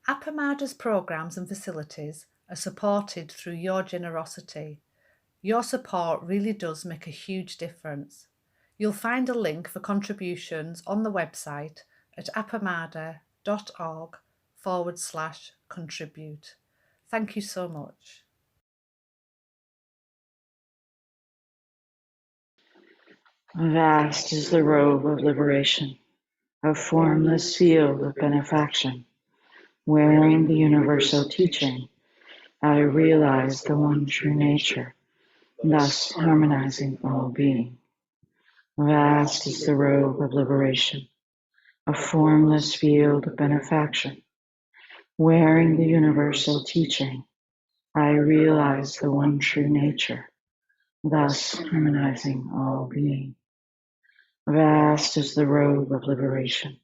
Appamada's programs and facilities are supported through your generosity. Your support really does make a huge difference. You'll find a link for contributions on the website at appamada.org/contribute. Thank you so much. Vast is the robe of liberation, a formless field of benefaction. Wearing the universal teaching, I realize the one true nature, thus harmonizing all being. Vast is the robe of liberation, a formless field of benefaction. Wearing the universal teaching, I realize the one true nature, thus harmonizing all being. Vast is the robe of liberation,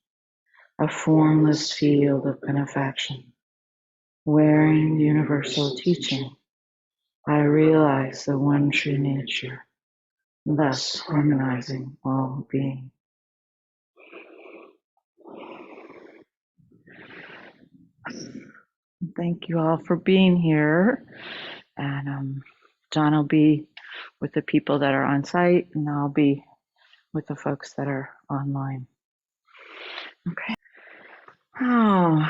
a formless field of benefaction. Wearing the universal teaching, I realize the one true nature, thus harmonizing all being. Thank you all for being here. And John will be with the people that are on site, and I'll be with the folks that are online. Okay. Oh,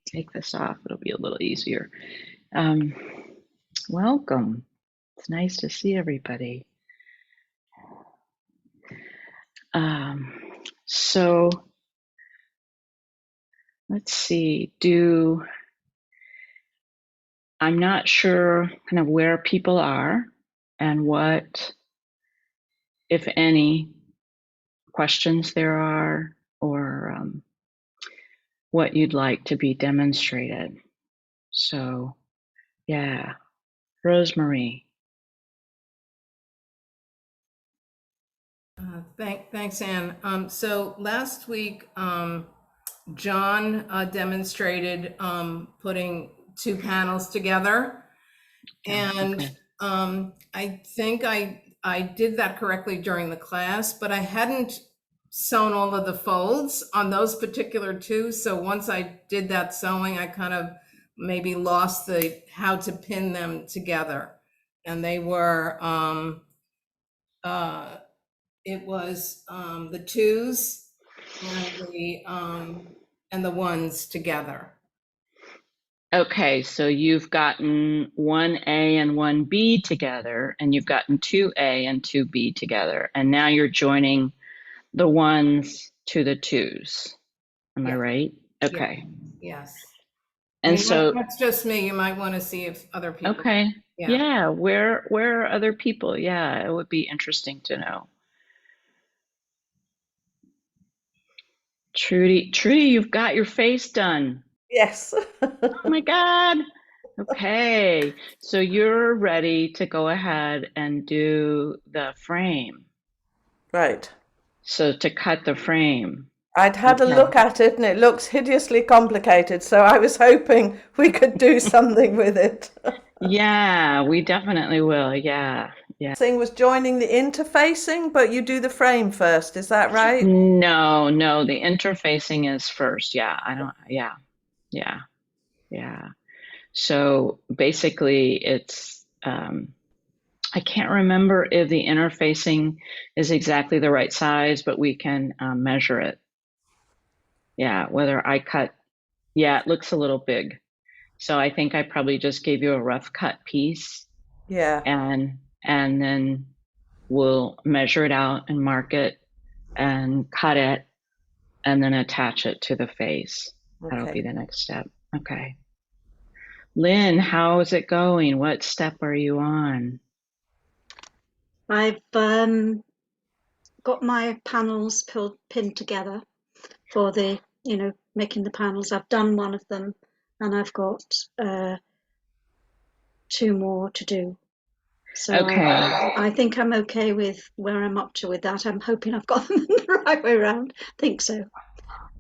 take this off. It'll be a little easier. Welcome. It's nice to see everybody. So let's see. I'm not sure kind of where people are and what, if any, questions there are, or what you'd like to be demonstrated. So, yeah, Rosemary. Thanks, Ann. So last week, John demonstrated putting two panels together, and Okay. I think I did that correctly during the class, but I hadn't sewn all of the folds on those particular two. So once I did that sewing, I kind of maybe lost how to pin them together, and they were it was the twos and the ones together. Okay, so you've gotten 1A and 1B together, and you've gotten 2A and 2B together, and now you're joining the ones to the twos. Am I right? Okay. Yes. And so that's just me. You might want to see if other people. Okay. Yeah. Where are other people? Yeah, it would be interesting to know. Trudy, you've got your face done. Yes. Oh my God. Okay. So you're ready to go ahead and do the frame. Right. So to cut the frame. I'd had a look at it and it looks hideously complicated, so I was hoping we could do something with it. Yeah, we definitely will. Yeah. Thing was joining the interfacing, but you do the frame first, is that right? No, the interfacing is first. Yeah, Yeah. So basically it's, I can't remember if the interfacing is exactly the right size, but we can measure it. Yeah, whether I cut, yeah, it looks a little big. So I think I probably just gave you a rough cut piece. Yeah. And then we'll measure it out and mark it and cut it and then attach it to the face. Okay. That'll be the next step. Okay. Lynn, how is it going? What step are you on? I've got my panels pinned together for the, making the panels. I've done one of them and I've got 2 more to do. So Okay. I think I'm okay with where I'm up to with that. I'm hoping I've got them the right way around. I think so.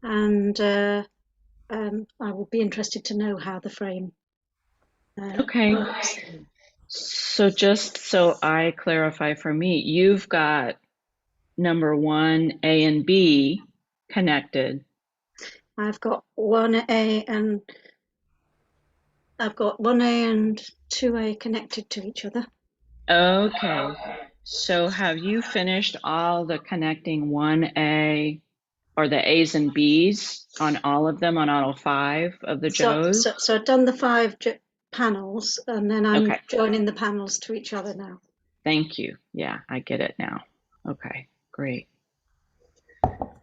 And I will be interested to know how the frame Okay. works. So just so I clarify for me, you've got number 1, A and B connected. I've got 1A and 2A connected to each other. Okay. So have you finished all the connecting 1A or the A's and B's on all of them, on all 5 of the Joes? So I've done the 5 panels, and then I'm Okay. joining the panels to each other now. Thank you. Yeah, I get it now. Okay, great.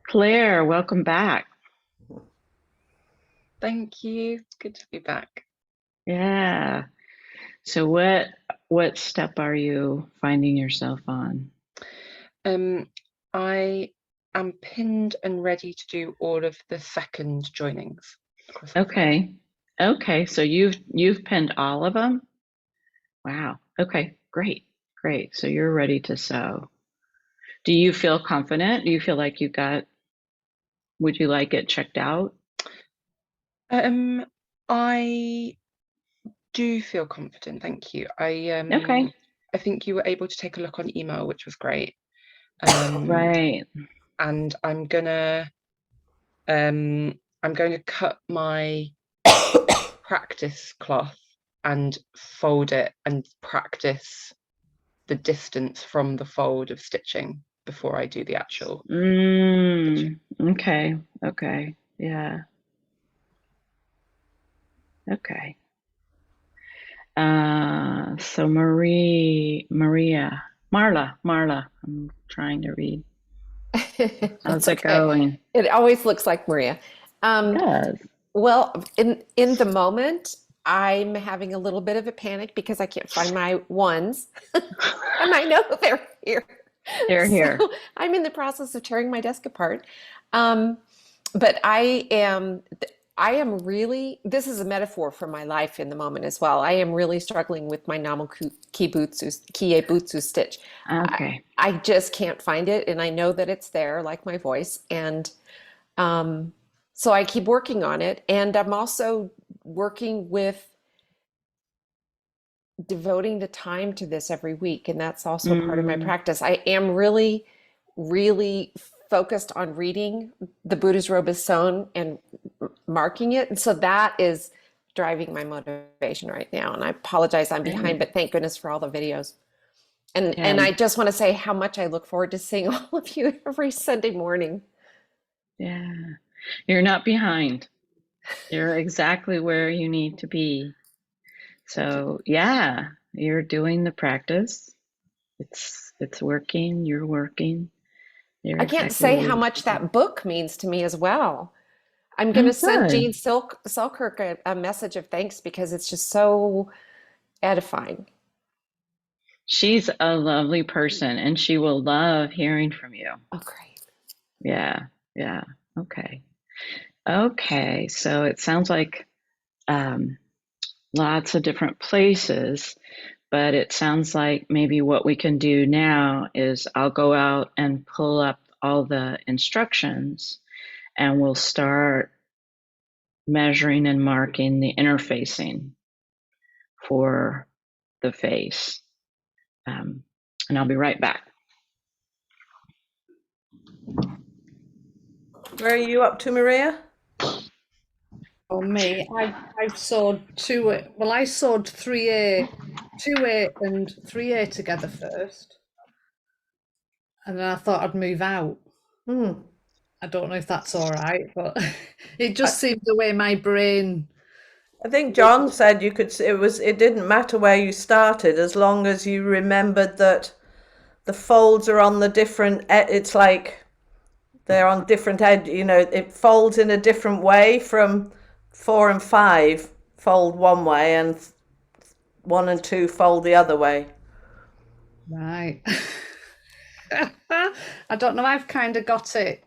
Claire, welcome back. Thank you. Good to be back. Yeah. So what step are you finding yourself on? I am pinned and ready to do all of the second joinings. Okay. Okay, so you've pinned all of them? Wow. Okay, great. Great. So you're ready to sew. Do you feel confident? Do you feel like would you like it checked out? I do feel confident, thank you. Okay. I think you were able to take a look on email, which was great. Right. And I'm gonna cut my practice cloth and fold it and practice the distance from the fold of stitching before I do the actual stitching. Okay. Okay. Yeah. Okay. So Marla, I'm trying to read. How's it going? It always looks like Maria. It does. Well, in the moment, I'm having a little bit of a panic because I can't find my ones, and I know they're here. They're here. So I'm in the process of tearing my desk apart. But I am really, this is a metaphor for my life in the moment as well. I am really struggling with my kiebutsu stitch. Okay. I just can't find it, and I know that it's there, like my voice. And so I keep working on it. And I'm also working with devoting the time to this every week. And that's also part of my practice. I am really, really focused on reading The Buddha's Robe is Sewn and marking it. And so that is driving my motivation right now. And I apologize, I'm behind, but thank goodness for all the videos. And I just want to say how much I look forward to seeing all of you every Sunday morning. Yeah. You're not behind. You're exactly where you need to be. So yeah, you're doing the practice. It's working. You're working. I can't say how much that book means to me as well. I'm going to send Jean Selkirk a message of thanks because it's just so edifying. She's a lovely person and she will love hearing from you. Oh, great. Yeah. Yeah. Okay. Okay. So it sounds like lots of different places, but it sounds like maybe what we can do now is I'll go out and pull up all the instructions and we'll start measuring and marking the interfacing for the face. And I'll be right back. Where are you up to, Maria? Oh, me, I've sewed I sewed 3A, 2A and 3A together first. And then I thought I'd move out. I don't know if that's all right, but it just seemed the way my brain. I think John said you could. It didn't matter where you started as long as you remembered that the folds are on the different. It's like they're on different edge. You know, it folds in a different way from 4 and 5 fold one way and 1 and 2 fold the other way. Right. I don't know. I've kind of got it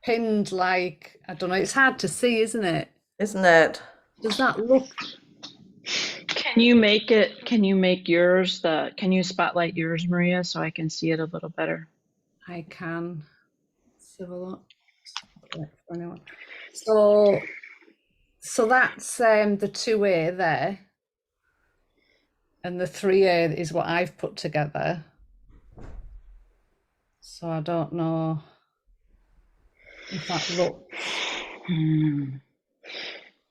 pinned like, I don't know. It's hard to see, isn't it? Isn't it? Does that look? Can you make yours can you spotlight yours, Maria, so I can see it a little better? I can. Let's have a look. So that's the 2A there. And the 3A is what I've put together. So I don't know. if that looks.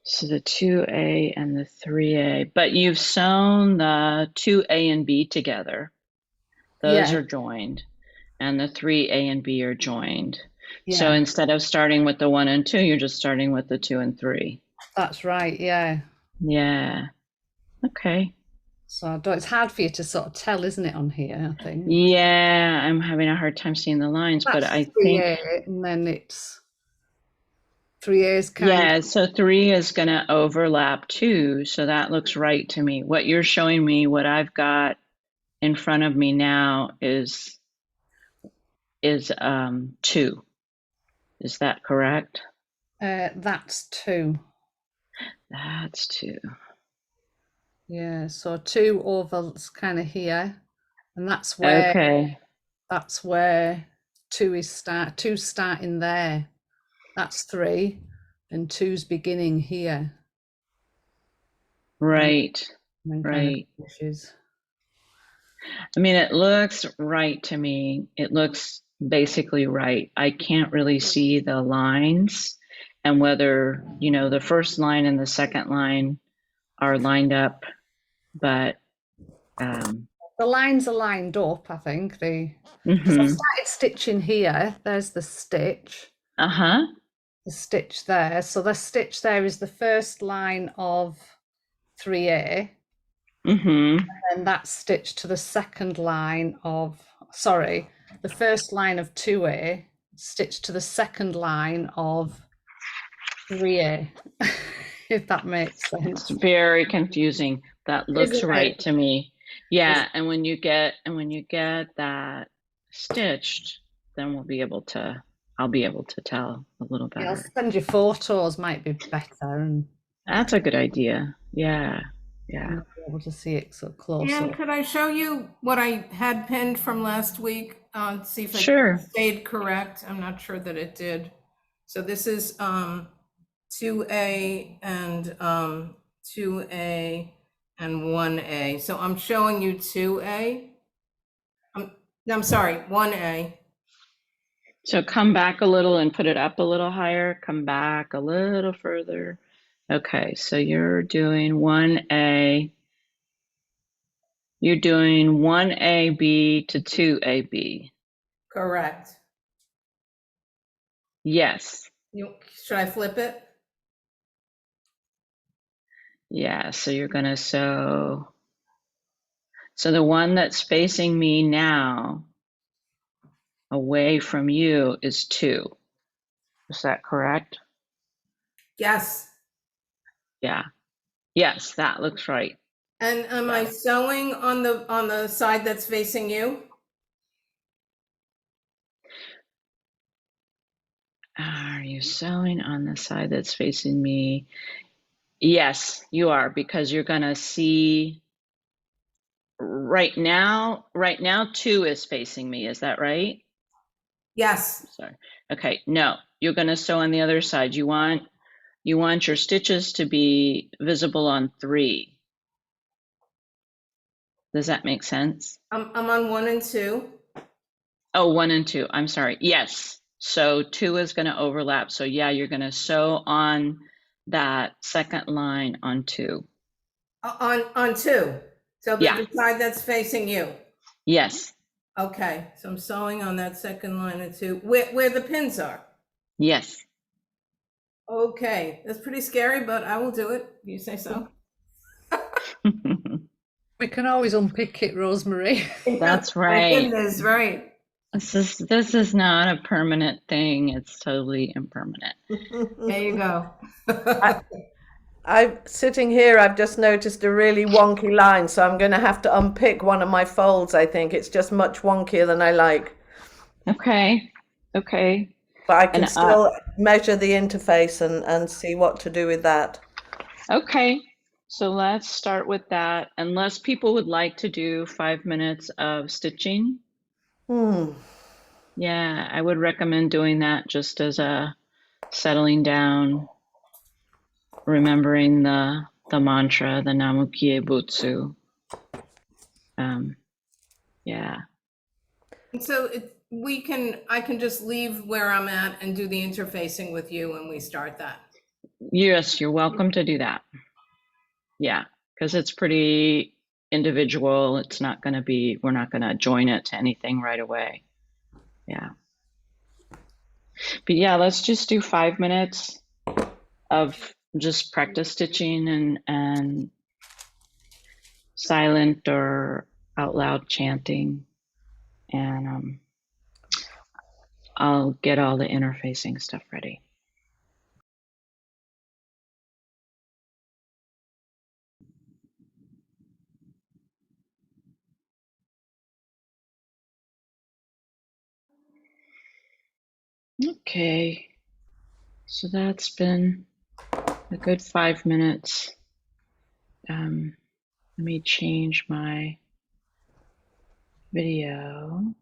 So the 2A and the 3A, but you've sewn the 2A and B together. Those Yeah. are joined, and the 3A and B are joined. Yeah. So instead of starting with the 1 and 2, you're just starting with the 2 and 3. That's right, yeah. Yeah. Okay. So it's hard for you to sort of tell, isn't it, on here, I think? Yeah, I'm having a hard time seeing the lines, but That's I 3A, think, and then it's 3A's kind yeah, so 3 is going to overlap 2, so that looks right to me. What you're showing me, what I've got in front of me now is 2. Is that correct? that's 2. That's 2. Yeah, so 2 overs kind of here, and that's where Okay. 2 is two's starting there. That's 3, and 2's beginning here. Right. And then kind Right. of finishes. I mean, it looks right to me. It looks basically right. I can't really see the lines and whether, the first line and the second line are lined up, but the lines are lined up, I think. Because I started stitching here. There's the stitch. The stitch there. So the stitch there is the first line of 3A. And that's stitched to the second line of, the first line of 2A, stitched to the second line of 3A, if that makes sense. It's very confusing. That looks right to me. Yeah, and when you get that stitched, then I'll be able to tell a little better. I'll send you photos, might be better. And that's a good idea. Yeah. You'll be able to see it so close. And could I show you what I had pinned from last week? See if it stayed correct. I'm not sure that it did. So this is 2A and 2A and 1A. So I'm showing you 2A. I'm sorry, 1A. So come back a little and put it up a little higher. Come back a little further. Okay, so you're doing 1A. You're doing 1AB to 2AB. Correct. Yes. Should I flip it? Yeah, so you're going to sew. So the one that's facing me now, away from you, is 2. Is that correct? Yes. Yeah. Yes, that looks right. And am I sewing on the side that's facing you? Are you sewing on the side that's facing me? Yes, you are, because you're going to see right now 2 is facing me. Is that right? Yes. Sorry. Okay, no, you're going to sew on the other side. You want your stitches to be visible on 3. Does that make sense? I'm on 1 and 2. Oh, 1 and 2. I'm sorry. Yes. So 2 is going to overlap. So yeah, you're going to sew on that second line on 2. On 2. So the side that's facing you. Yes. Okay. So I'm sewing on that second line of 2 where the pins are. Yes. Okay. That's pretty scary, but I will do it. You say so. We can always unpick it, Rosemary. That's right. That is right. This is not a permanent thing. It's totally impermanent. There you go. I'm sitting here, I've just noticed a really wonky line, so I'm going to have to unpick one of my folds, I think. It's just much wonkier than I like. Okay. But I can still measure the interface and see what to do with that. Okay. So let's start with that. Unless people would like to do 5 minutes of stitching. Yeah, I would recommend doing that just as a settling down, remembering the mantra, the Namukie Butsu. Yeah. So I can just leave where I'm at and do the interfacing with you when we start that. Yes, you're welcome to do that. Yeah, because it's pretty individual. It's not going to be, we're not going to join it to anything right away. Yeah. But yeah, let's just do 5 minutes of just practice stitching and silent or out loud chanting. And I'll get all the interfacing stuff ready. Okay, so that's been a good 5 minutes. Let me change my video.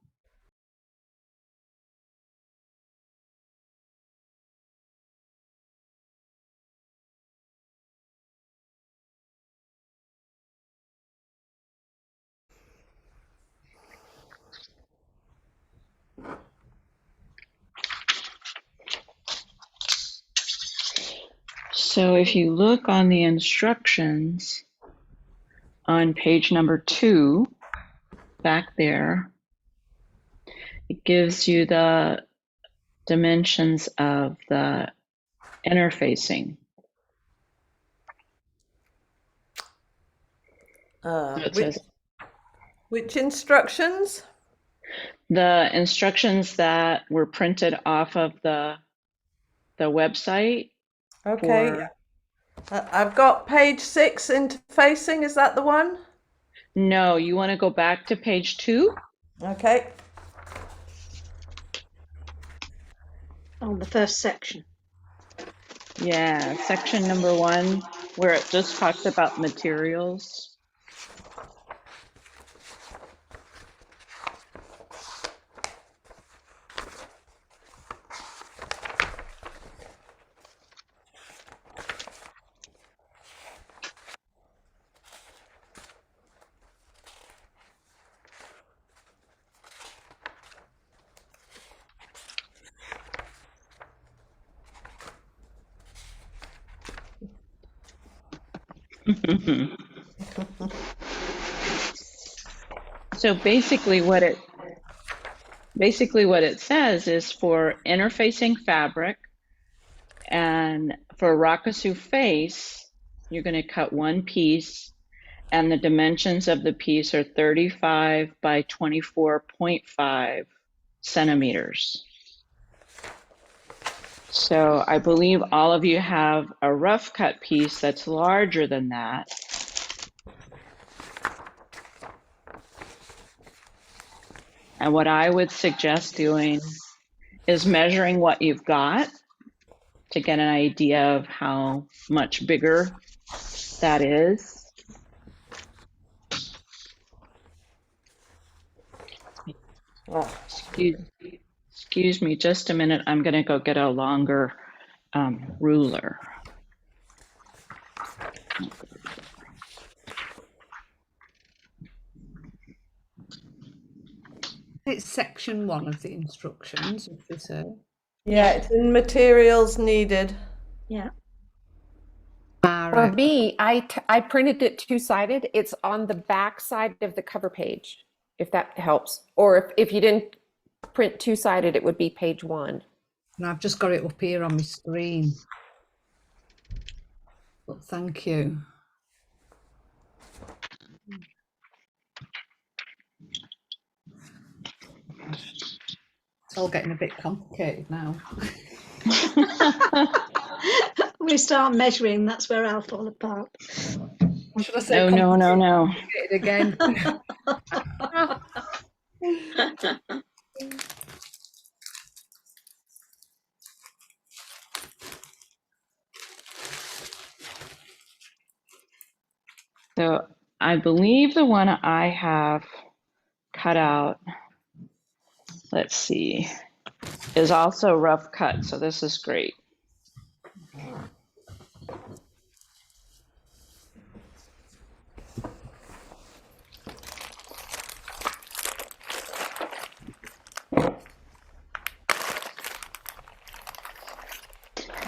So if you look on the instructions on page number 2, back there, it gives you the dimensions of the interfacing. It says Which instructions? the instructions that were printed off of the website. Okay. I've got page 6 interfacing. Is that the one? No, you want to go back to page 2? Okay. On the first section. Yeah, section number 1, where it just talks about materials. So basically what it says is for interfacing fabric and for Rakasu face, you're going to cut one piece and the dimensions of the piece are 35 by 24.5 centimeters. So I believe all of you have a rough cut piece that's larger than that. And what I would suggest doing is measuring what you've got to get an idea of how much bigger that is. Oh. Excuse me just a minute. I'm going to go get a longer ruler. It's section 1 of the instructions, as they say. Yeah, it's in materials needed. Yeah. For me, I printed it two-sided. It's on the back side of the cover page, if that helps. Or if you didn't print two-sided, it would be page 1. And I've just got it up here on my screen. But thank you. It's all getting a bit complicated now. We start measuring, that's where I'll fall apart. Or should I say No. complicated again? So I believe the one I have cut out, let's see, is also rough cut. So this is great.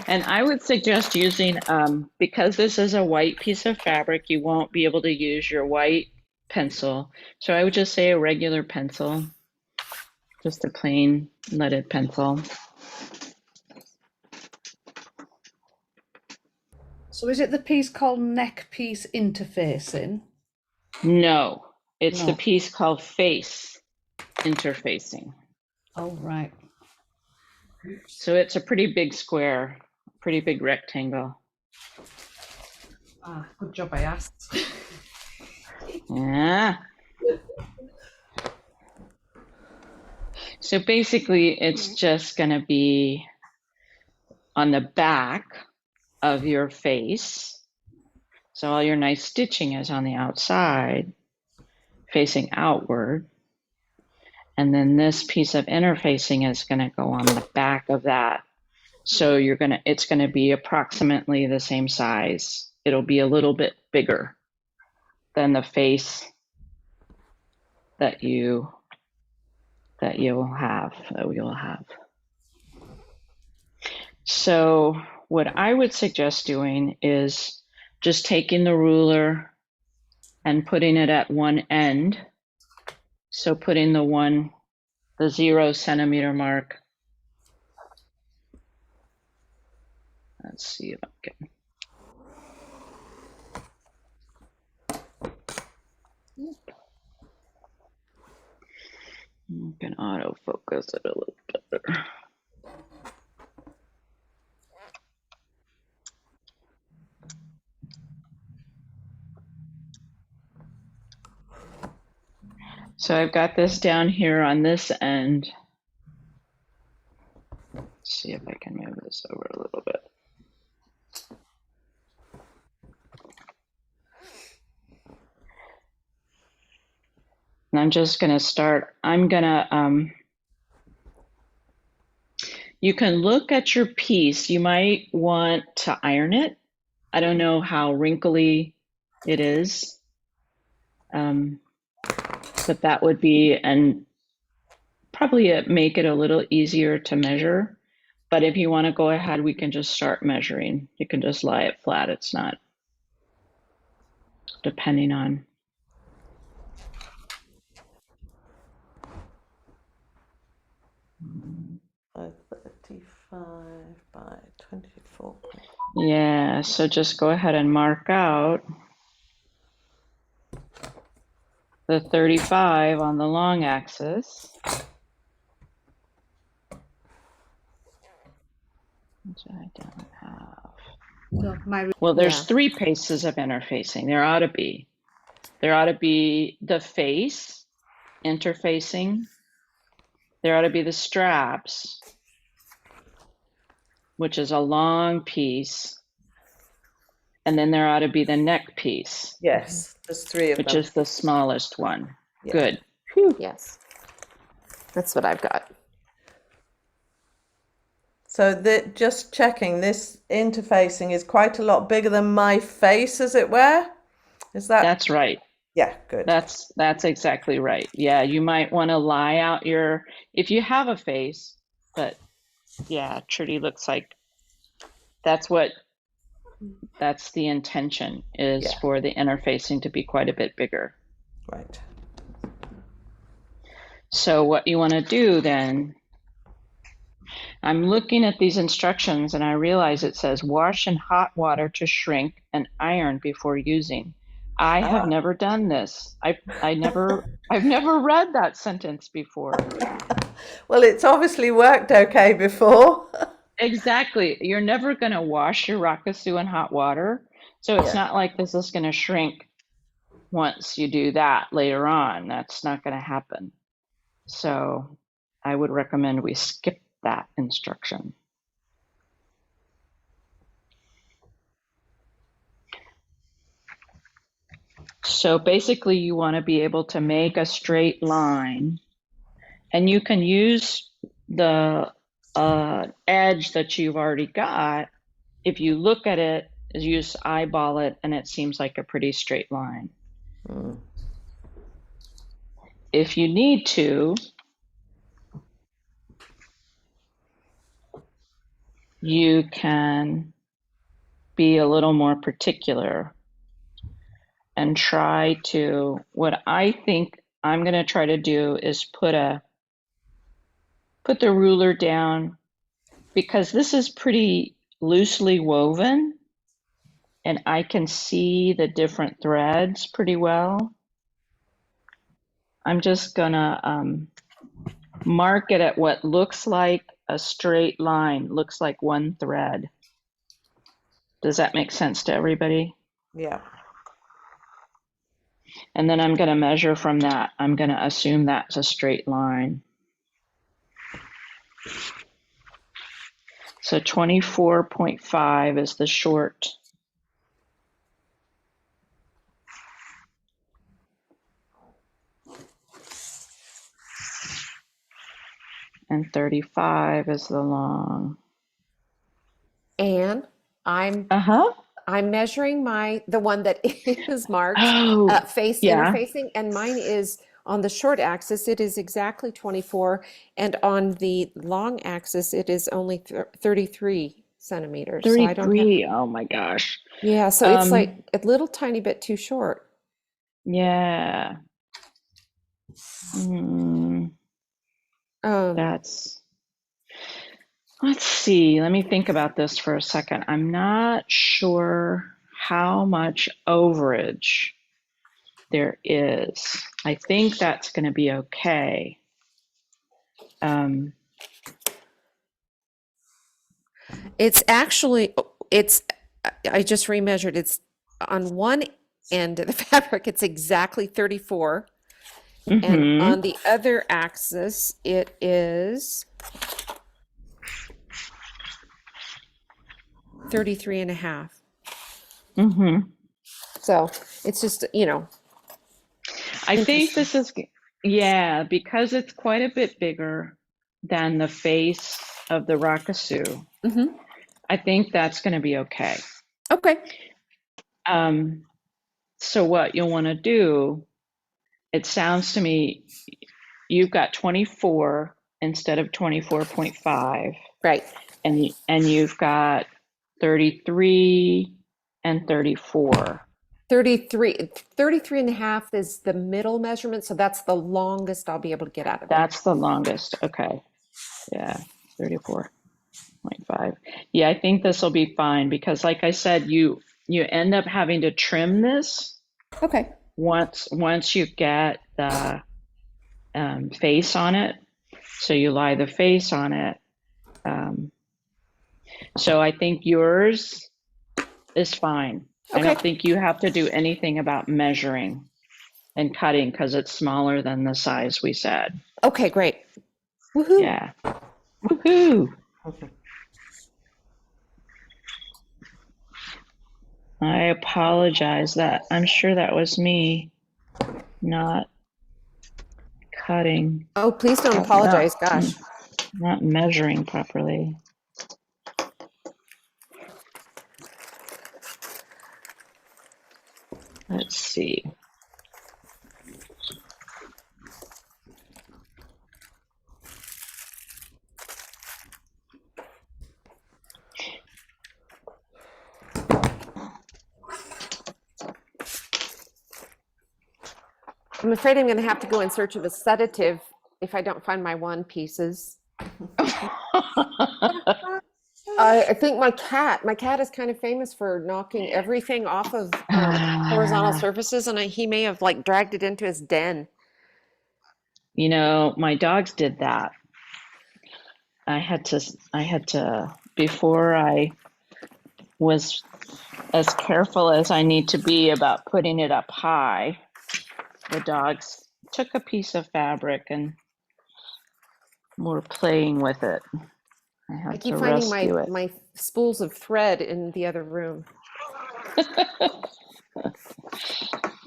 And I would suggest using, because this is a white piece of fabric, you won't be able to use your white pencil. So I would just say a regular pencil, just a plain leaded pencil. So is it the piece called neck piece interfacing? No, it's the No. piece called face interfacing. Oh, right. So it's a pretty big square, pretty big rectangle. Ah, good job I asked. Yeah. So basically, it's just going to be on the back of your face. So all your nice stitching is on the outside, facing outward. And then this piece of interfacing is going to go on the back of that. So it's going to be approximately the same size. It'll be a little bit bigger than the face that you'll have. So what I would suggest doing is just taking the ruler and putting it at one end. So putting the 0 centimeter mark. Let's see if I can. You can autofocus it a little better. So I've got this down here on this end. Let's see if I can move this over a little bit. And I'm just going to start. You can look at your piece. You might want to iron it. I don't know how wrinkly it is. But that would be, and probably make it a little easier to measure. But if you want to go ahead, we can just start measuring. You can just lie it flat. It's not depending on. By 35 by 24. Yeah, so just go ahead and mark out the 35 on the long axis. Which I don't have. So well, there's 3 pieces of interfacing. There ought to be. There ought to be the face interfacing. There ought to be the straps, which is a long piece. And then there ought to be the neck piece. Yes, there's 3 of them. Which is the smallest one. Yeah. Good. Whew. Yes. That's what I've got. So just checking, this interfacing is quite a lot bigger than my face, as it were. Is that? That's right. Yeah, good. That's exactly right. Yeah, you might want to lie out if you have a face, but yeah, Trudy looks like that's the intention is for the interfacing to be quite a bit bigger. Right. So what you want to do then, I'm looking at these instructions and I realize it says wash in hot water to shrink and iron before using. I have never done this. I've never read that sentence before. Well, it's obviously worked okay before. Exactly. You're never going to wash your Rakasu in hot water. So it's not like this is going to shrink once you do that later on. That's not going to happen. So I would recommend we skip that instruction. So basically you want to be able to make a straight line, and you can use the edge that you've already got. If you look at it, you just eyeball it and it seems like a pretty straight line. If you need to, you can be a little more particular and try to, what I think I'm going to try to do is put the ruler down, because this is pretty loosely woven and I can see the different threads pretty well. I'm just gonna mark it at what looks like a straight line, looks like one thread. Does that make sense to everybody? Yeah. And then I'm gonna measure from that. I'm gonna assume that's a straight line. So 24.5 is the short. And 35 is the long. And I'm Uh-huh. I'm measuring the one that is marked Oh, face yeah. interfacing, and mine is on the short axis, it is exactly 24, and on the long axis, it is only 33 centimeters. So I don't have, 33. Oh my gosh. yeah, so it's like a little tiny bit too short. Yeah. That's, let's see. Let me think about this for a second. I'm not sure how much overage there is. I think that's going to be okay. It's actually, I just remeasured, it's on one end of the fabric, it's exactly 34. And on the other axis, it is 33 and a half. So it's just, I think this is, yeah, because it's quite a bit bigger than the face of the Rakasu. I think that's going to be okay. Okay. So what you'll want to do, it sounds to me, you've got 24 instead of 24.5. Right. And you've got 33 and 34. 33 and a half is the middle measurement. So that's the longest I'll be able to get out of it. That's the longest. Okay. Yeah. 34.5. Yeah, I think this will be fine because like I said, you end up having to trim this. Okay. Once you get the face on it. So you lie the face on it. So I think yours is fine. Okay. I don't think you have to do anything about measuring and cutting because it's smaller than the size we said. Okay, great. Woohoo. Yeah. Woohoo. I apologize that I'm sure that was me not cutting. Oh, please don't apologize. Gosh. Not measuring properly. Let's see. I'm afraid I'm going to have to go in search of a sedative if I don't find my one pieces. I think my cat is kind of famous for knocking everything off of horizontal surfaces, and he may have like dragged it into his den. You know, my dogs did that. I had to, before I was as careful as I need to be about putting it up high, the dogs took a piece of fabric and were playing with it. I keep finding my spools of thread in the other room.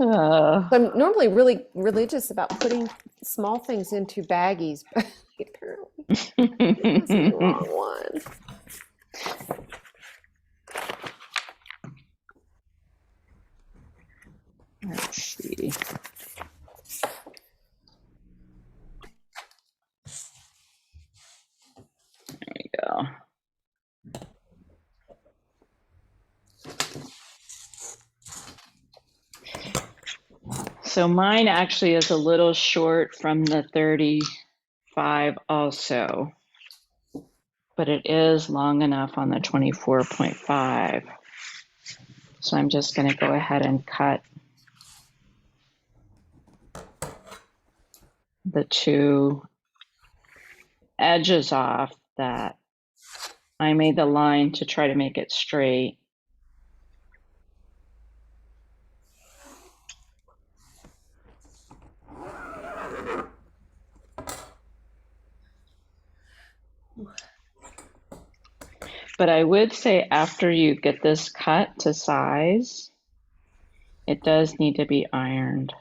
I'm normally really religious about putting small things into baggies, but apparently this is the wrong one. Let's see. There we go. So mine actually is a little short from the 35 also, but it is long enough on the 24.5. So I'm just going to go ahead and cut the two edges off that I made the line to try to make it straight. But I would say after you get this cut to size, it does need to be ironed.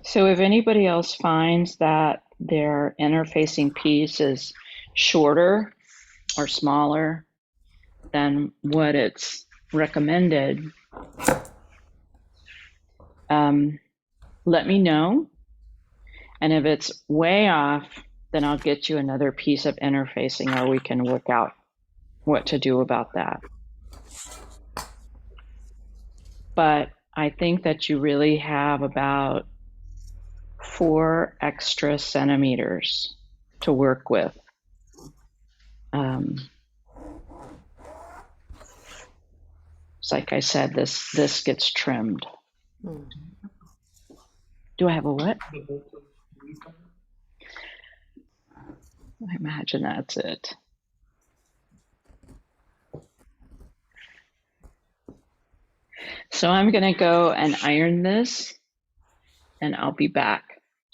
So if anybody else finds that their interfacing piece is shorter or smaller than what it's recommended, let me know. And if it's way off, then I'll get you another piece of interfacing, or we can work out what to do about that. But I think that you really have about 4 extra centimeters to work with. It's like I said, this gets trimmed. Do I have a what? I imagine that's it. So I'm going to go and iron this, and I'll be back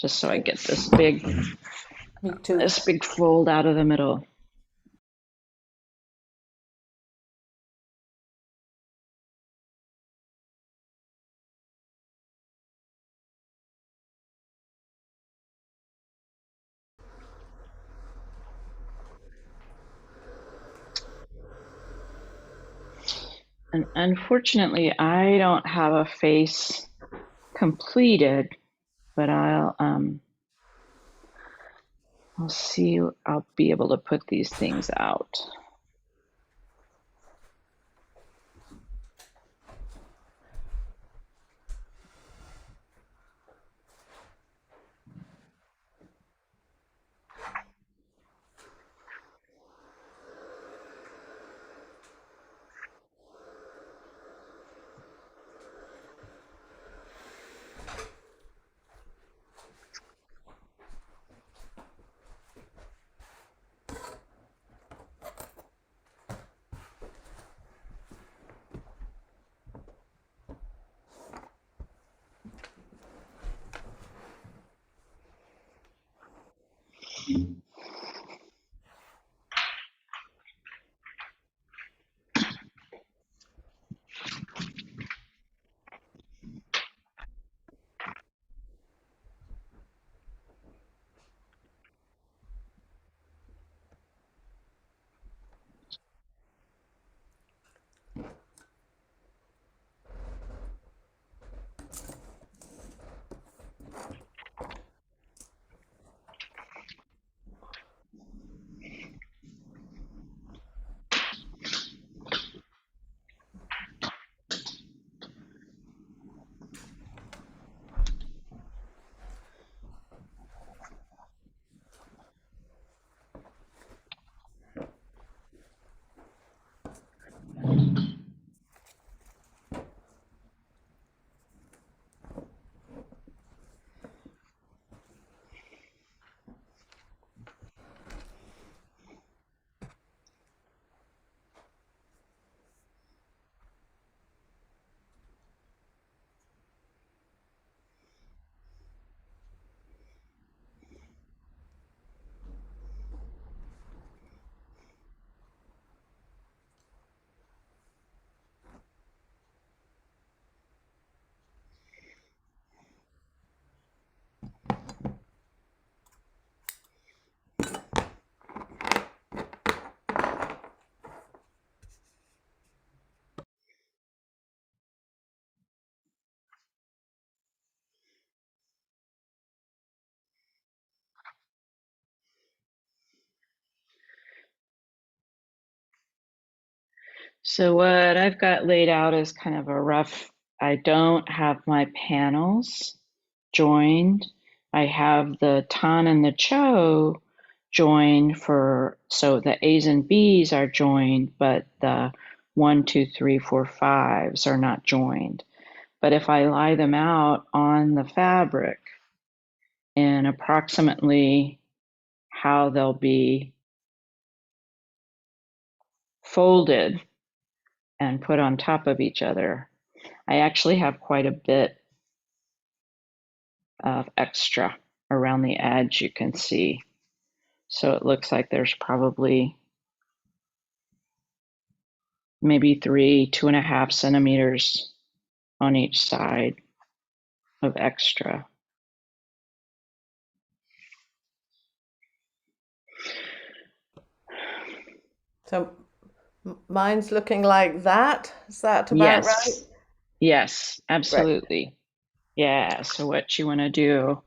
just so I get this big fold out of the middle. And unfortunately, I don't have a face completed, but I'll see. I'll be able to put these things out. So what I've got laid out is kind of a rough, I don't have my panels joined. I have the tan and the cho joined so the A's and B's are joined, but the 1, 2, 3, 4, 5s are not joined. But if I lie them out on the fabric in approximately how they'll be folded and put on top of each other, I actually have quite a bit of extra around the edge, you can see. So it looks like there's probably maybe 2.5 centimeters on each side of extra. So mine's looking like that. Is that about right? Yes, Right. absolutely. Yeah, so what you want to do,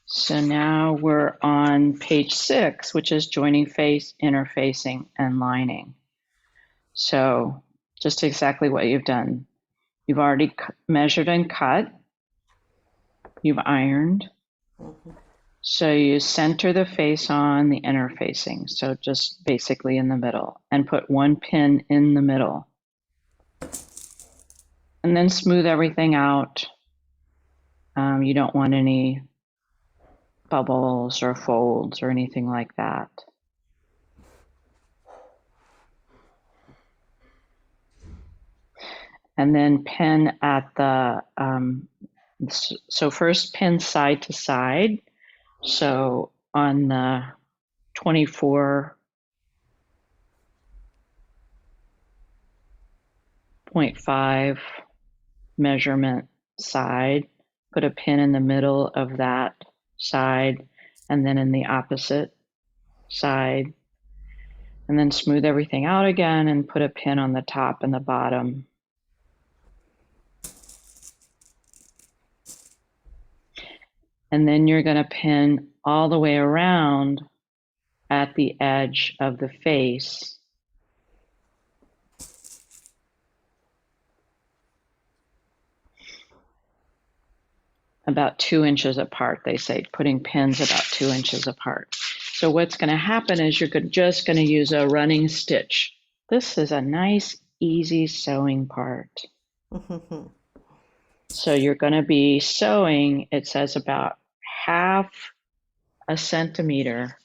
so now we're on page 6, which is joining face, interfacing, and lining. So just exactly what you've done. You've already measured and cut. You've ironed. So you center the face on the interfacing, so just basically in the middle, and put one pin in the middle. And then smooth everything out. You don't want any bubbles or folds or anything like that. And then pin at the, so first pin side to side. So on the 24.5 measurement side, put a pin in the middle of that side, and then in the opposite side, and then smooth everything out again and put a pin on the top and the bottom. And then you're going to pin all the way around at the edge of the face. About 2 inches apart, they say, putting pins about 2 inches apart. So what's going to happen is you're just going to use a running stitch. This is a nice, easy sewing part. So you're going to be sewing, it says about 1/2 centimeter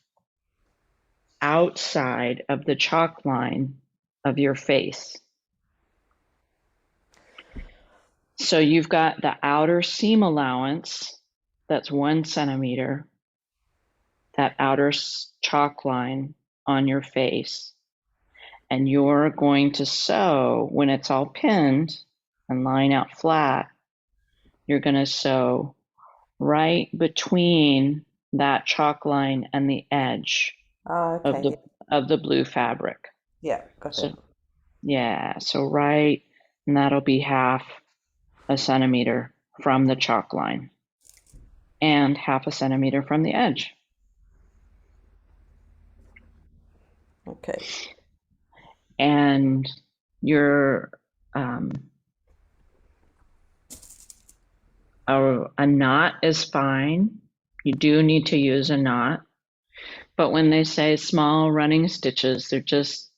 outside of the chalk line of your face. So you've got the outer seam allowance, that's 1 centimeter, that outer chalk line on your face. And you're going to sew, when it's all pinned and lying out flat, you're going to sew right between that chalk line and the edge Okay. of the blue fabric. Yeah, got it. Yeah, so right, and that'll be 1/2 centimeter from the chalk line and 1/2 centimeter from the edge. Okay. And your a knot is fine. You do need to use a knot, but when they say small running stitches, they're just,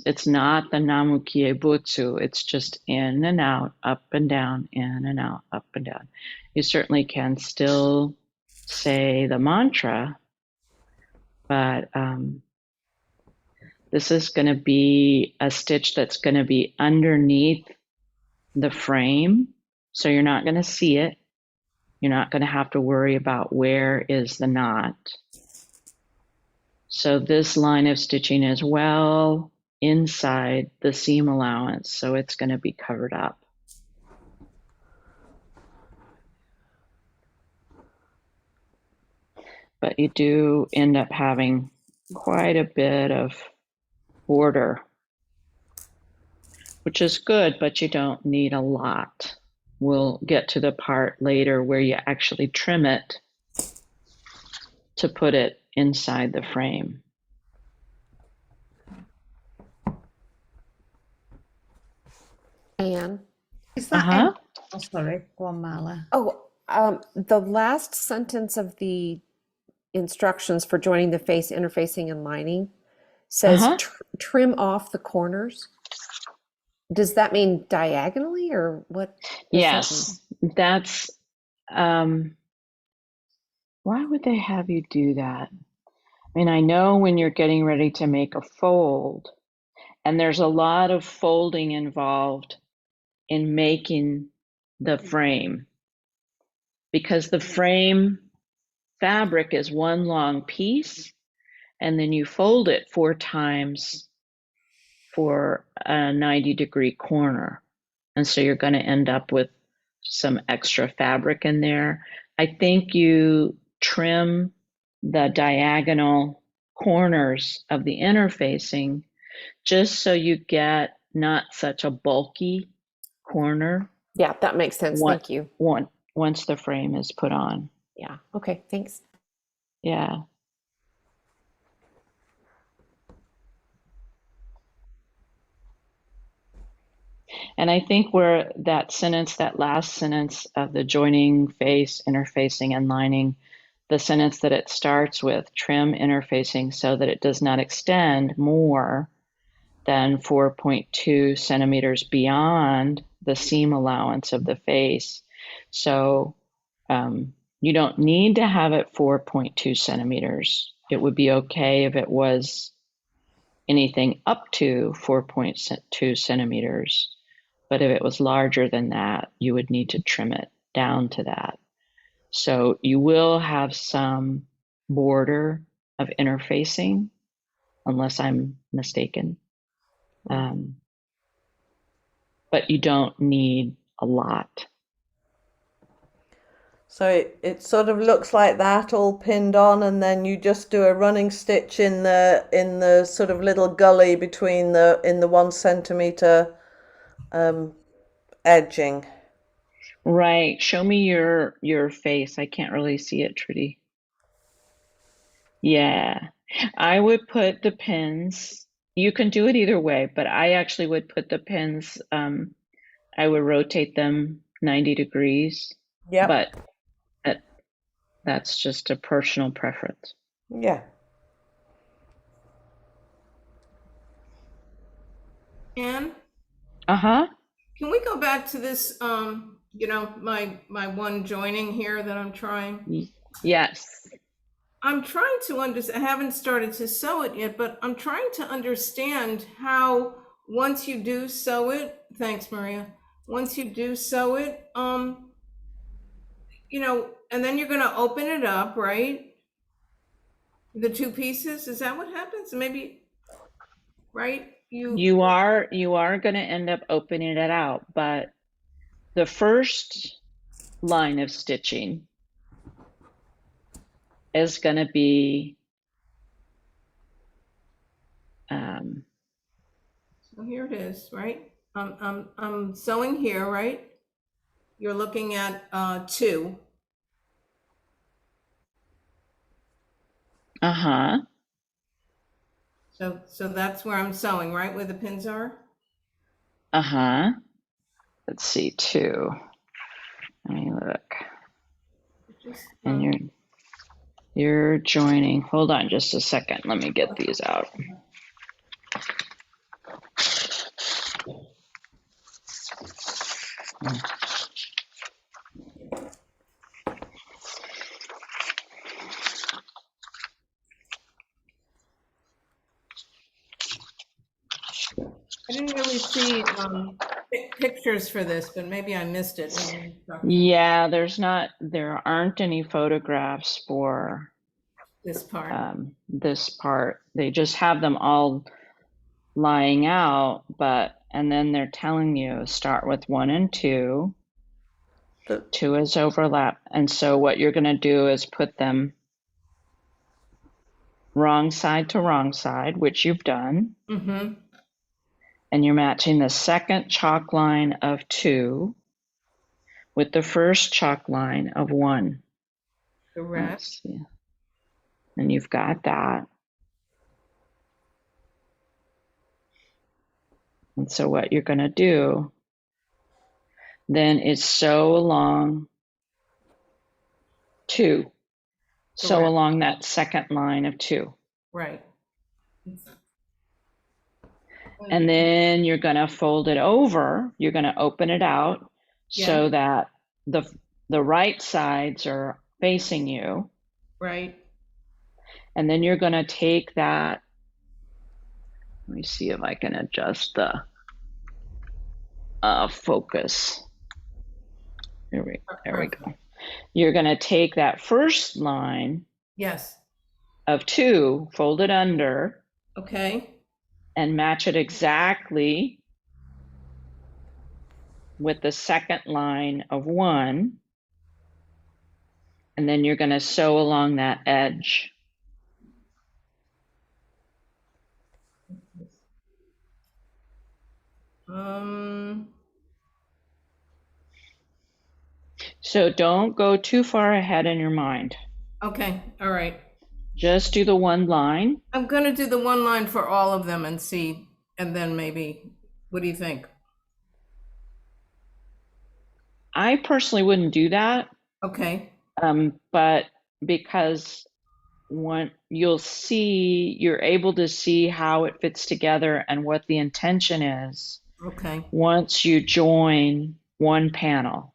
it's not the namukie butsu. It's just in and out, up and down, in and out, up and down. You certainly can still say the mantra, but this is going to be a stitch that's going to be underneath the frame, so you're not going to see it. You're not going to have to worry about where is the knot. So this line of stitching is well inside the seam allowance, so it's going to be covered up. But you do end up having quite a bit of border, which is good, but you don't need a lot. we'll get to the part later where you actually trim it to put it inside the frame. Anne. Is that Uh-huh. Oh, sorry. Go on, Marla. Oh, the last sentence of the instructions for joining the face, interfacing, and lining says Uh-huh. Trim off the corners. Does that mean diagonally, or what does that mean? Yes, that's, why would they have you do that? I mean, I know when you're getting ready to make a fold, and there's a lot of folding involved in making the frame, because the frame fabric is one long piece, and then you fold it 4 times for a 90-degree corner. And so you're going to end up with some extra fabric in there. I think you trim the diagonal corners of the interfacing just so you get not such a bulky corner. Yeah, that makes sense. Thank you. Once the frame is put on. Yeah. Okay. Thanks. Yeah. And I think where that last sentence of the joining, face, interfacing, and lining, the sentence that it starts with, trim interfacing so that it does not extend more than 4.2 centimeters beyond the seam allowance of the face. So you don't need to have it 4.2 centimeters. It would be okay if it was anything up to 4.2 centimeters. But if it was larger than that, you would need to trim it down to that. So you will have some border of interfacing, unless I'm mistaken. But you don't need a lot. So it sort of looks like that, all pinned on, and then you just do a running stitch in the sort of little gully between in the 1 centimeter edging. Right. Show me your face. I can't really see it, Trudy. Yeah. I would put the pins. You can do it either way, but I actually would put the pins, I would rotate them 90 degrees. Yeah. But that's just a personal preference. Yeah. Anne, Uh-huh. can we go back to this, my one joining here that I'm trying? Yes. I'm trying to understand, I haven't started to sew it yet, but I'm trying to understand how once you do sew it, thanks, Maria. Once you do sew it, and then you're going to open it up, right? The 2 pieces, is that what happens? Maybe, right? You are going to end up opening it out, but the first line of stitching is going to be so here it is, right? I'm sewing here, right? You're looking at 2. Uh-huh. So that's where I'm sewing, right? Where the pins are? Uh-huh. Let's see, 2. Let me look. And you're joining. Hold on just a second. Let me get these out. I didn't really see pictures for this, but maybe I missed it. Yeah, there aren't any photographs for this part. This part. They just have them all lying out, and then they're telling you start with 1 and 2. 2 is overlap. And so what you're going to do is put them wrong side to wrong side, which you've done. Mm-hmm. And you're matching the second chalk line of 2 with the first chalk line of 1. Correct. Let's see. And you've got that. And so what you're going to do then is sew along 2. Sew Correct. along that second line of 2. Right. And then you're going to fold it over. You're going to open it out so that the right sides are facing you. Right. And then you're going to take that. Let me see if I can adjust the focus. There we go. You're going to take that first line Yes. of 2, fold it under. Okay. And match it exactly with the second line of 1. And then you're going to sew along that edge. So don't go too far ahead in your mind. Okay. All right. Just do the one line. I'm going to do the one line for all of them and see, and then maybe, what do you think? I personally wouldn't do that. Okay. But because you're able to see how it fits together and what the intention is. Okay. Once you join one panel.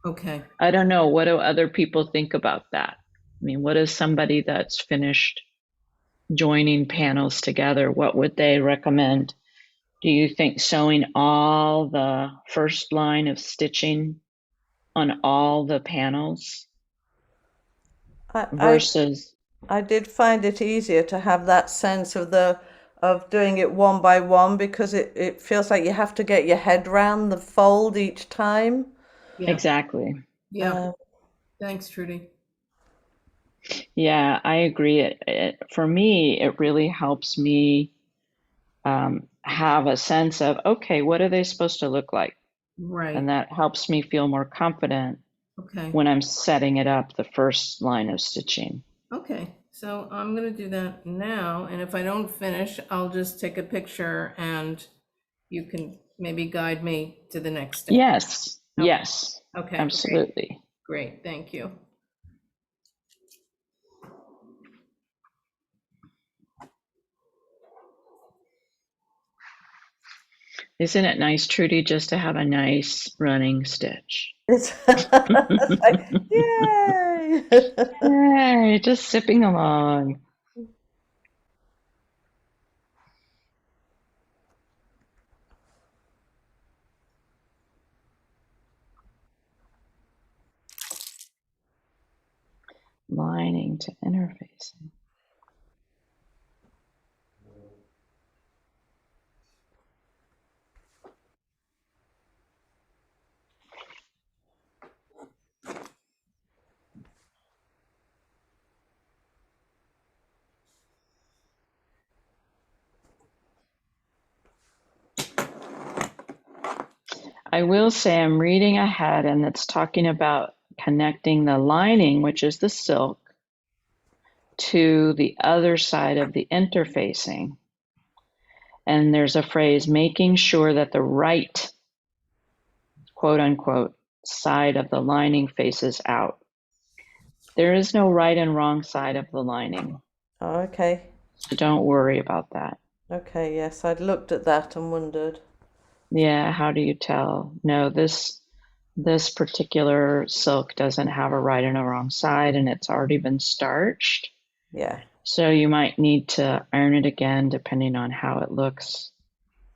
Okay. I don't know. What do other people think about that? I mean, what is somebody that's finished joining panels together? What would they recommend? Do you think sewing all the first line of stitching on all the panels versus? I did find it easier to have that sense of doing it one by one, because it feels like you have to get your head round the fold each time. Yeah. Exactly. Yeah. Thanks, Trudy. Yeah, I agree. For me, it really helps me have a sense of, okay, what are they supposed to look like? Right. And that helps me feel more confident when I'm setting it up, the first line of stitching. Okay, so I'm going to do that now. And if I don't finish, I'll just take a picture and you can maybe guide me to the next step. Yes. Okay. Yes. Okay. Absolutely. Great. Thank you. Isn't it nice, Trudy, just to have a nice running stitch? It's like, yay! Yay, just zipping along. Lining to interfacing. I will say I'm reading ahead, and it's talking about connecting the lining, which is the silk, to the other side of the interfacing. And there's a phrase, making sure that the right, quote unquote, side of the lining faces out. There is no right and wrong side of the lining. Oh, okay. So don't worry about that. Okay, yes, I'd looked at that and wondered. Yeah, how do you tell? No, this particular silk doesn't have a right and a wrong side, and it's already been starched. Yeah. So you might need to iron it again depending on how it looks,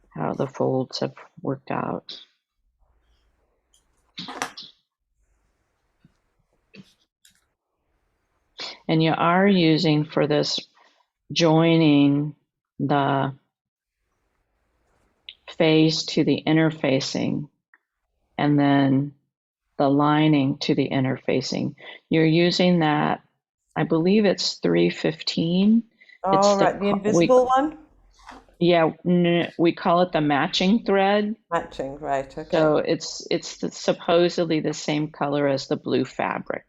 how the folds have worked out. And you are using for this joining the face to the interfacing and then the lining to the interfacing. You're using that, I believe it's 315. Oh, right, the invisible one? Yeah, we call it the matching thread. Matching, right? Okay. So it's supposedly the same color as the blue fabric.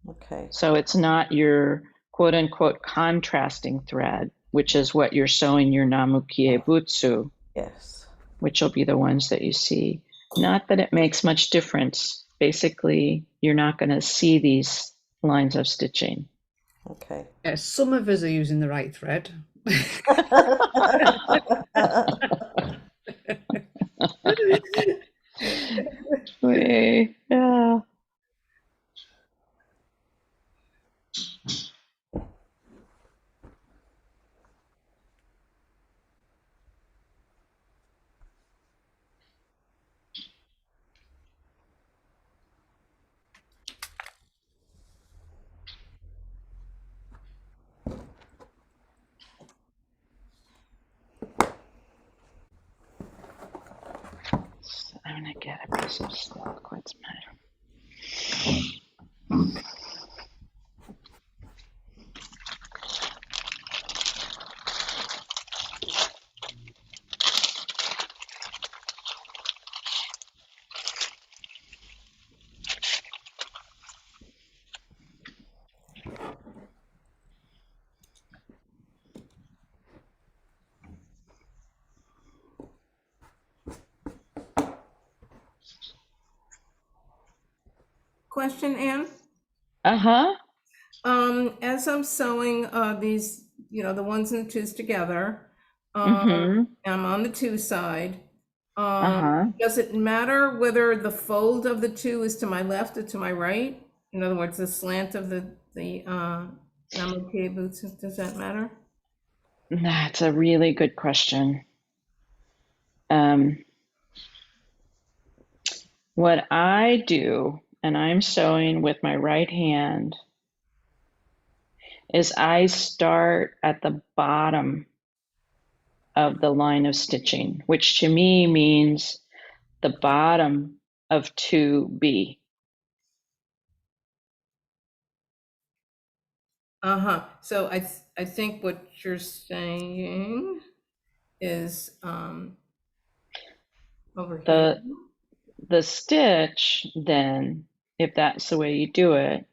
Okay. So it's not your quote unquote contrasting thread, which is what you're sewing your Namukie Butsu, Yes. which will be the ones that you see. Not that it makes much difference. Basically, you're not going to see these lines of stitching. Okay. Yes, some of us are using the right thread. Yeah. So I'm going to get a piece of silk. What's my... Question, Anne? Uh-huh. As I'm sewing these, the ones and the twos together, Mm-hmm. I'm on the two side. Uh-huh. Does it matter whether the fold of the two is to my left or to my right? In other words, the slant of the Namukie boots, does that matter? That's a really good question. What I do, and I'm sewing with my right hand, is I start at the bottom of the line of stitching, which to me means the bottom of 2B. So I think what you're saying is over here. The stitch, then, if that's the way you do it,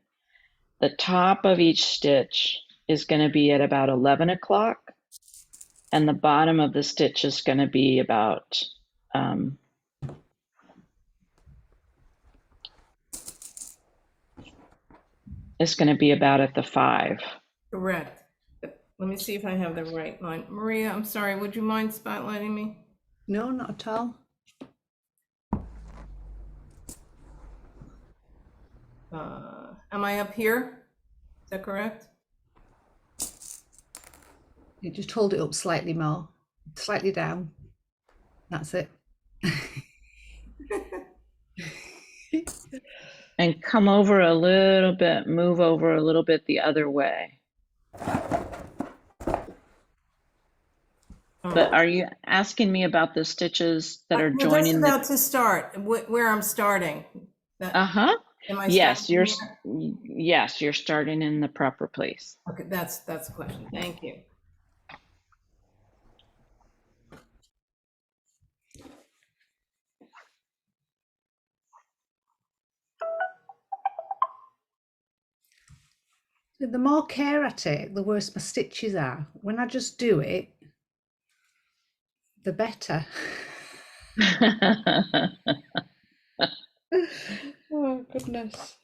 the top of each stitch is going to be at about 11 o'clock, and the bottom of the stitch is going to be about at the 5. Correct. Let me see if I have the right line. Maria, I'm sorry, would you mind spotlighting me? No, not at all. Am I up here? Is that correct? You just hold it up slightly more, slightly down. That's it. And come over a little bit, move over a little bit the other way. But are you asking me about the stitches that are Well, joining that's about to start, where I'm starting. Uh-huh. Am I Yes, starting you're starting in the proper place. Okay, that's the question. Thank you. The more care I take, the worse my stitches are. When I just do it, the better. Oh, goodness.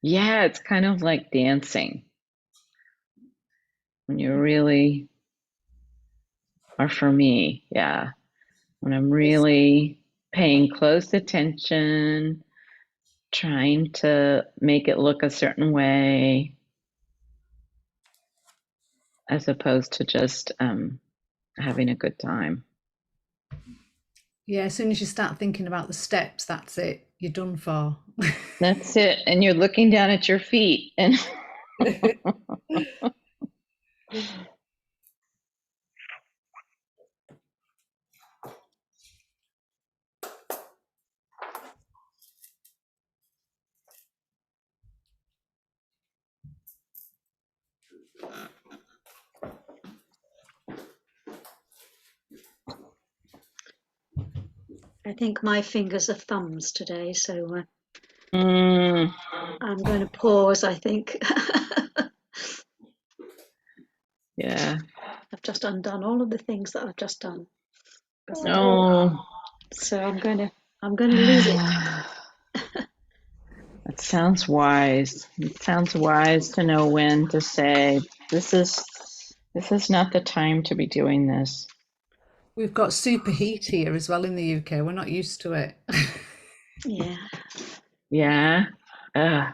Yeah, it's kind of like dancing. When you really, or for me, yeah, when I'm really paying close attention, trying to make it look a certain way, as opposed to just having a good time. Yeah, as soon as you start thinking about the steps, that's it. You're done for. That's it. And you're looking down at your feet and I think my fingers are thumbs today, so Mm, I'm going to pause, I think. yeah. I've just undone all of the things that I've just done. No. So I'm going to leave it. That sounds wise. It sounds wise to know when to say, this is not the time to be doing this. We've got superheat here as well in the UK. We're not used to it. Yeah. Yeah. Ugh.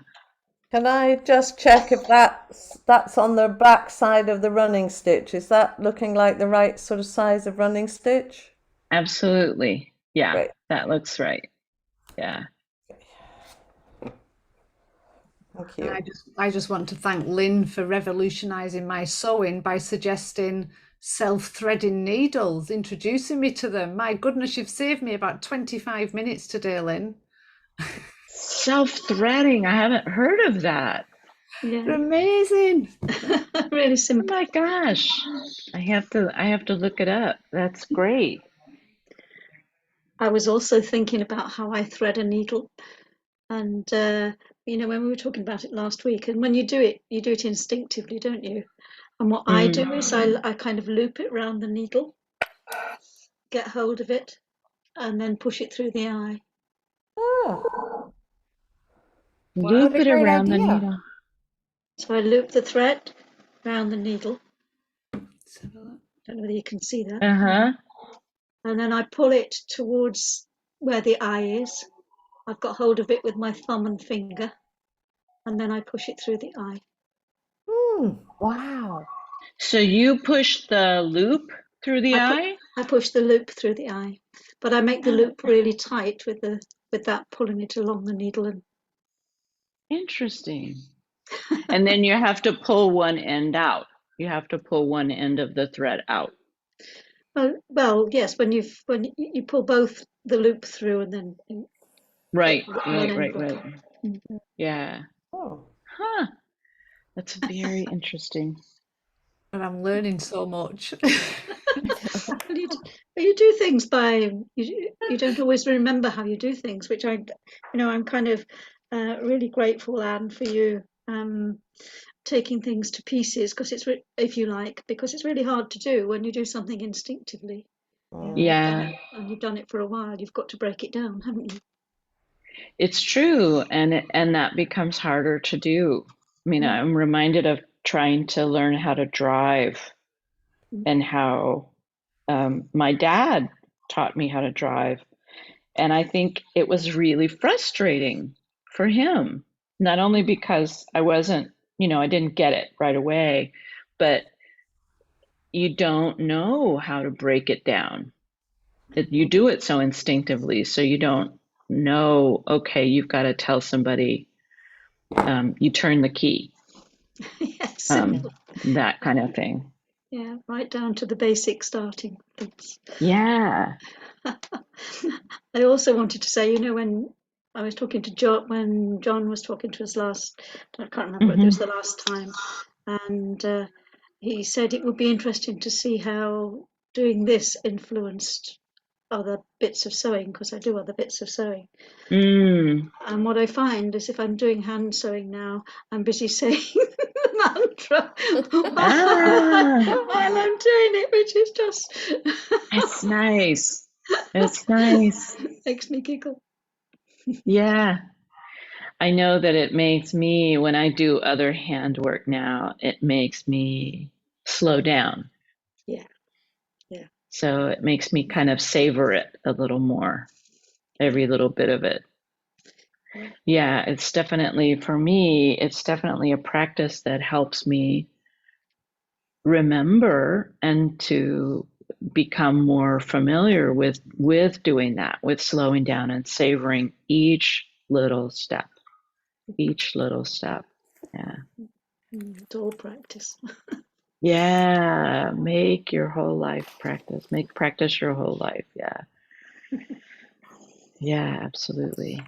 Can I just check if that's on the back side of the running stitch? Is that looking like the right sort of size of running stitch? Absolutely. Yeah, Great. that looks right. Yeah. Thank And you. I just want to thank Lynn for revolutionising my sewing by suggesting self-threading needles, introducing me to them. My goodness, you've saved me about 25 minutes today, Lynn. Self-threading. I haven't heard of that. Yeah. They're amazing. Really Oh simple. my gosh. I have to look it up. That's great. I was also thinking about how I thread a needle, and when we were talking about it last week, and when you do it instinctively, don't you? And what I do is I kind of loop it around the needle, get hold of it, and then push it through the eye. Oh, Loop What a it great around the idea. needle. So I loop the thread around the needle. Let's have a look. Don't know whether you can see that. Uh-huh. And then I pull it towards where the eye is. I've got hold of it with my thumb and finger, and then I push it through the eye. wow. So you push the loop through the eye? I push the loop through the eye, but I make the loop really tight with that pulling it along the needle. And Interesting. And then you have to pull one end out. You have to pull one end of the thread out. well, yes, when you pull both the loop through and then Right. one end drop. Yeah. Oh. Huh. That's very interesting. And I'm learning so much. Well, you do things by you don't always remember how you do things, which I'm kind of really grateful, Anne, for you taking things to pieces, because if you like, because it's really hard to do when you do something instinctively. Yeah. And you've done it for a while. You've got to break it down, haven't you? It's true, and that becomes harder to do. I mean, I'm reminded of trying to learn how to drive and how my dad taught me how to drive. And I think it was really frustrating for him, not only because I wasn't, I didn't get it right away, but you don't know how to break it down. You do it so instinctively, so you don't know, okay, you've got to tell somebody, you turn the key, Yes, that kind of thing. yeah, right down to the basic starting things. Yeah. I also wanted to say, when I was talking to John, when John was talking to us last, I can't remember whether it was the last time, and he said it would be interesting to see how doing this influenced other bits of sewing, because I do other bits of sewing. And what I find is if I'm doing hand sewing now, I'm busy saying the mantra while I'm doing it, which is just It's nice. It's nice. makes me giggle. Yeah. I know that it makes me, when I do other handwork now, it makes me slow down. Yeah. Yeah. So it makes me kind of savor it a little more, every little bit of it. Yeah, it's definitely, for me, it's definitely a practice that helps me remember and to become more familiar with doing that, with slowing down and savoring each little step. Yeah. It's all practice. Yeah, make your whole life practice. Make practice your whole life. Yeah. Yeah, absolutely.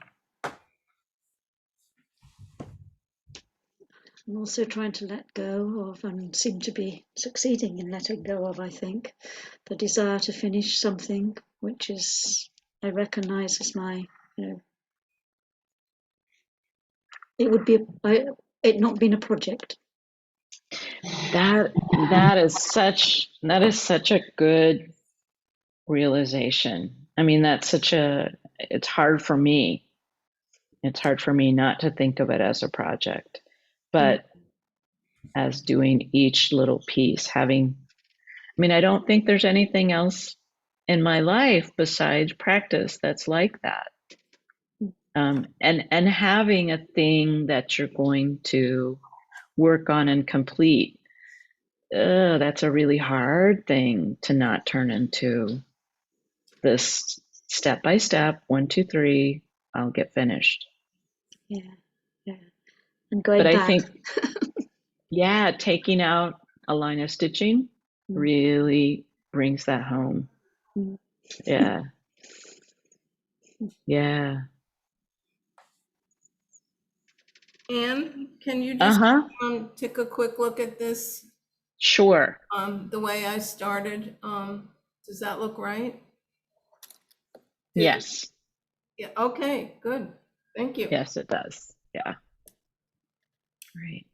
I'm also trying to let go of, and seem to be succeeding in letting go of, I think, the desire to finish something which is I recognize as my, it would be it not been a project. That is such a good realization. I mean, it's hard for me. It's hard for me not to think of it as a project, but as doing each little piece, I mean, I don't think there's anything else in my life besides practice that's like that. And having a thing that you're going to work on and complete, that's a really hard thing to not turn into this step by step, 1, 2, 3, I'll get finished. Yeah, and going But I back. think, yeah, taking out a line of stitching really brings that home. Yeah. Yeah. Anne, can you just take a quick look at this? Sure. The way I started, does that look right? Yes. Yeah, okay, good. Thank you. Yes, it does. Yeah. Right.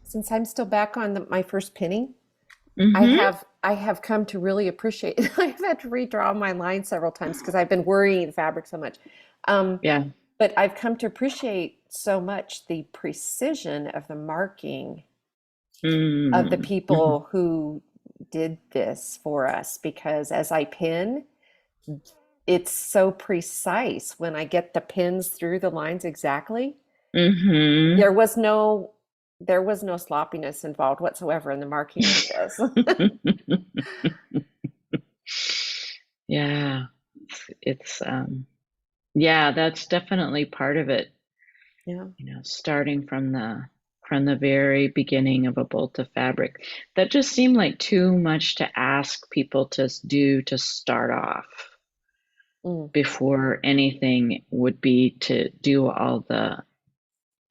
Since I'm still back on my first pinning, Mm-hmm. I have come to really appreciate it. I've had to redraw my line several times because I've been worrying the fabric so much. Yeah. But I've come to appreciate so much the precision of the marking of the people who did this for us, because as I pin, it's so precise when I get the pins through the lines exactly. Mm-hmm. There was no sloppiness involved whatsoever in the marking of this. Yeah. It's yeah, that's definitely part of it. Yeah. Starting from the very beginning of a bolt of fabric. That just seemed like too much to ask people to do to start off. Before anything would be to do all the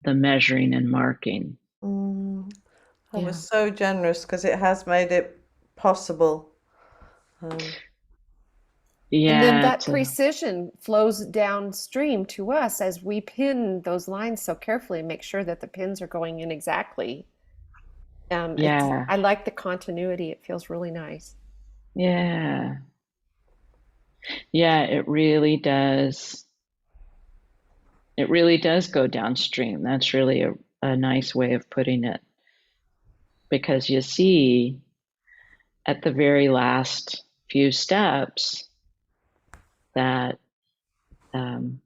measuring and marking. That was so generous because it has made it possible. And then Yeah. that precision flows downstream to us as we pin those lines so carefully and make sure that the pins are going in exactly. Yeah. I like the continuity. It feels really nice. Yeah. Yeah, it really does. It really does go downstream. That's really a nice way of putting it. Because you see at the very last few steps that the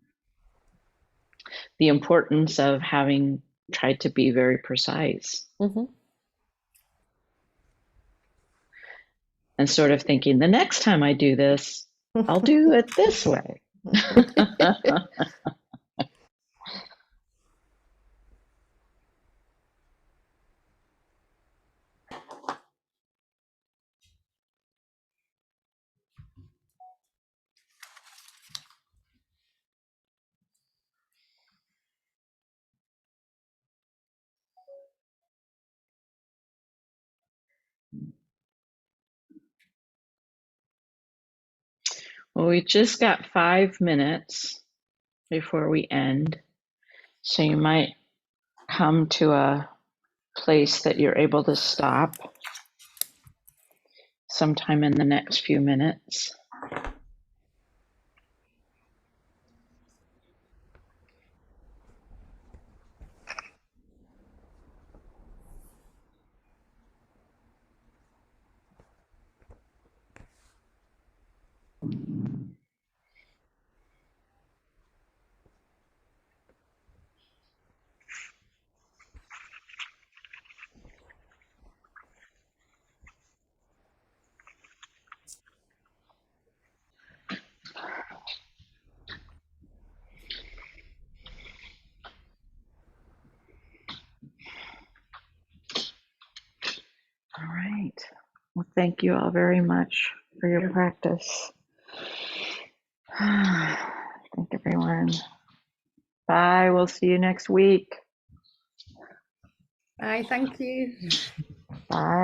importance of having tried to be very precise. And sort of thinking, the next time I do this, I'll do it this way. Well, we just got 5 minutes before we end. So you might come to a place that you're able to stop sometime in the next few minutes. thank you all very much for your practice. Thank everyone. Bye. We'll see you next week. Bye, thank you. Bye.